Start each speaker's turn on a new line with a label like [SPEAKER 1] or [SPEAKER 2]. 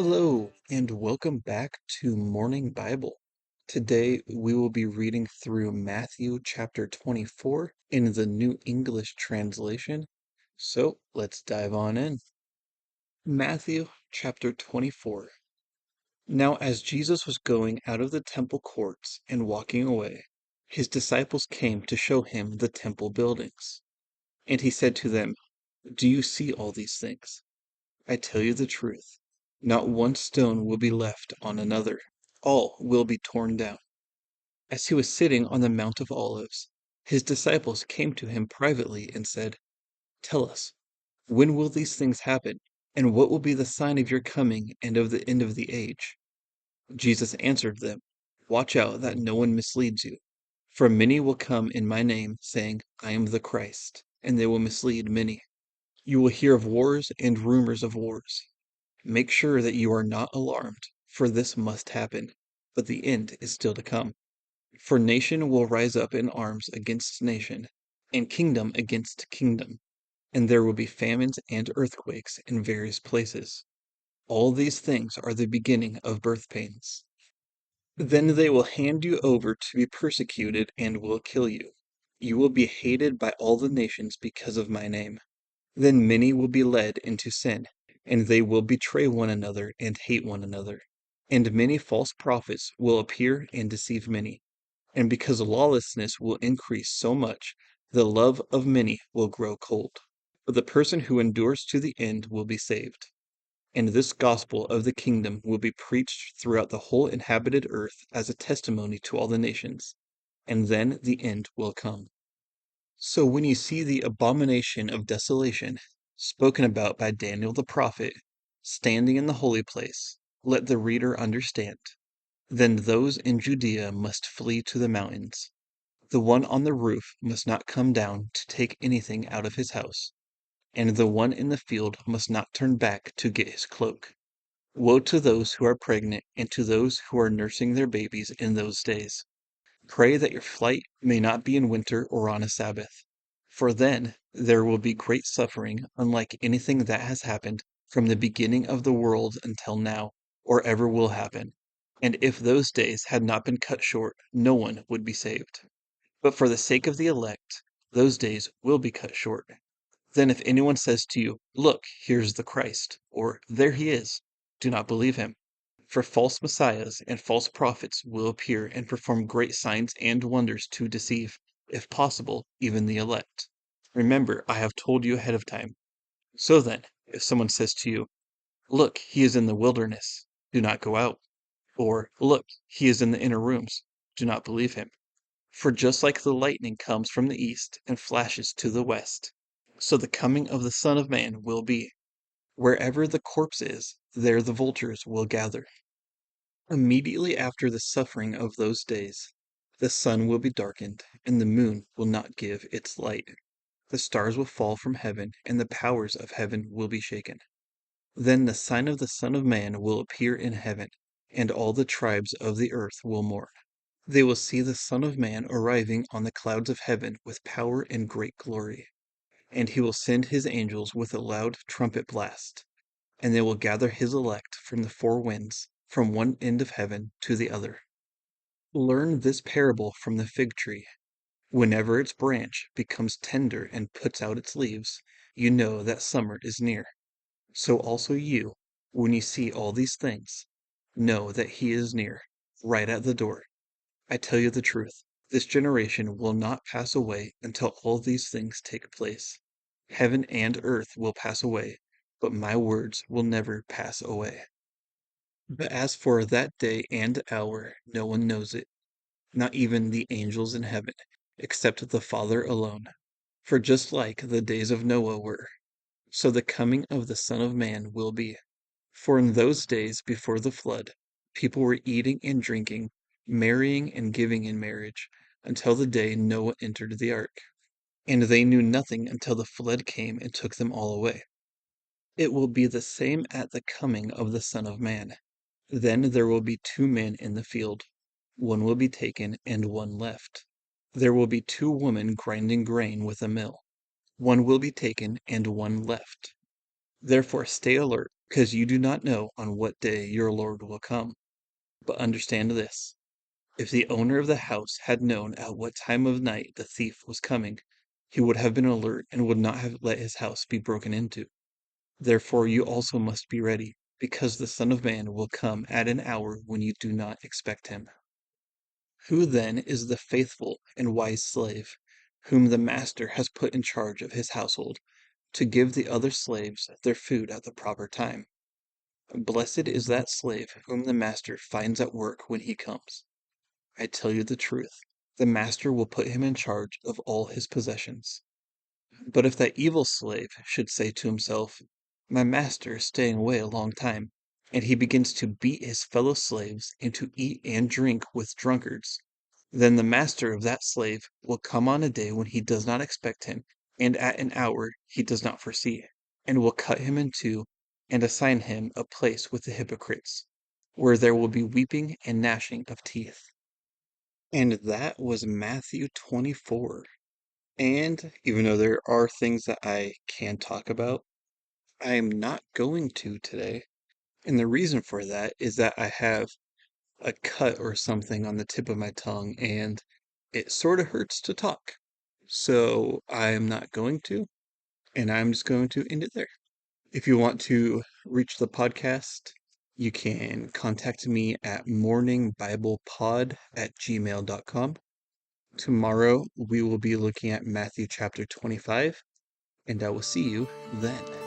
[SPEAKER 1] Hello, and welcome back to Morning Bible. Today we will be reading through Matthew chapter 24 in the New English translation. So let's dive on in. Matthew chapter 24. Now, as Jesus was going out of the temple courts and walking away, his disciples came to show him the temple buildings. And he said to them, "Do you see all these things? I tell you the truth, not one stone will be left on another. All will be torn down." As he was sitting on the Mount of Olives, his disciples came to him privately and said, "Tell us, when will these things happen? And what will be the sign of your coming and of the end of the age?" Jesus answered them, "Watch out that no one misleads you. For many will come in my name, saying, 'I am the Christ,' and they will mislead many. You will hear of wars and rumors of wars. Make sure that you are not alarmed, for this must happen, but the end is still to come. For nation will rise up in arms against nation, and kingdom against kingdom, and there will be famines and earthquakes in various places. All these things are the beginning of birth pains. Then they will hand you over to be persecuted and will kill you. You will be hated by all the nations because of my name. Then many will be led into sin, and they will betray one another and hate one another. And many false prophets will appear and deceive many. And because lawlessness will increase so much, the love of many will grow cold. But the person who endures to the end will be saved. And this gospel of the kingdom will be preached throughout the whole inhabited earth as a testimony to all the nations, and then the end will come. So when you see the abomination of desolation, spoken about by Daniel the prophet, standing in the holy place, let the reader understand. Then those in Judea must flee to the mountains. The one on the roof must not come down to take anything out of his house, and the one in the field must not turn back to get his cloak. Woe to those who are pregnant and to those who are nursing their babies in those days. Pray that your flight may not be in winter or on a Sabbath, for then there will be great suffering unlike anything that has happened from the beginning of the world until now, or ever will happen. And if those days had not been cut short, no one would be saved. But for the sake of the elect, those days will be cut short. Then if anyone says to you, 'Look, here's the Christ,' or 'There he is,' do not believe him. For false messiahs and false prophets will appear and perform great signs and wonders to deceive, if possible, even the elect. Remember, I have told you ahead of time. So then, if someone says to you, 'Look, he is in the wilderness,' do not go out. Or, 'Look, he is in the inner rooms,' do not believe him. For just like the lightning comes from the east and flashes to the west, so the coming of the Son of Man will be. Wherever the corpse is, there the vultures will gather. Immediately after the suffering of those days, the sun will be darkened, and the moon will not give its light. The stars will fall from heaven, and the powers of heaven will be shaken. Then the sign of the Son of Man will appear in heaven, and all the tribes of the earth will mourn. They will see the Son of Man arriving on the clouds of heaven with power and great glory. And he will send his angels with a loud trumpet blast, and they will gather his elect from the four winds, from one end of heaven to the other. Learn this parable from the fig tree. Whenever its branch becomes tender and puts out its leaves, you know that summer is near. So also you, when you see all these things, know that he is near, right at the door. I tell you the truth, this generation will not pass away until all these things take place. Heaven and earth will pass away, but my words will never pass away. But as for that day and hour, no one knows it, not even the angels in heaven, except the Father alone. For just like the days of Noah were, so the coming of the Son of Man will be. For in those days before the flood, people were eating and drinking, marrying and giving in marriage, until the day Noah entered the ark. And they knew nothing until the flood came and took them all away. It will be the same at the coming of the Son of Man. Then there will be two men in the field. One will be taken and one left. There will be two women grinding grain with a mill. One will be taken and one left. Therefore stay alert, because you do not know on what day your Lord will come. But understand this. If the owner of the house had known at what time of night the thief was coming, he would have been alert and would not have let his house be broken into. Therefore you also must be ready, because the Son of Man will come at an hour when you do not expect him. Who then is the faithful and wise slave, whom the master has put in charge of his household, to give the other slaves their food at the proper time? Blessed is that slave whom the master finds at work when he comes. I tell you the truth, the master will put him in charge of all his possessions. But if that evil slave should say to himself, My master is staying away a long time, and he begins to beat his fellow slaves and to eat and drink with drunkards, then the master of that slave will come on a day when he does not expect him, and at an hour he does not foresee, and will cut him in two, and assign him a place with the hypocrites, where there will be weeping and gnashing of teeth. And that was Matthew 24. And even though there are things that I can talk about, I am not going to today. And the reason for that is that I have a cut or something on the tip of my tongue and it sort of hurts to talk. So I am not going to, and I'm just going to end it there. If you want to reach the podcast, you can contact me at morningbiblepod@gmail.com. Tomorrow we will be looking at Matthew chapter 25, and I will see you then.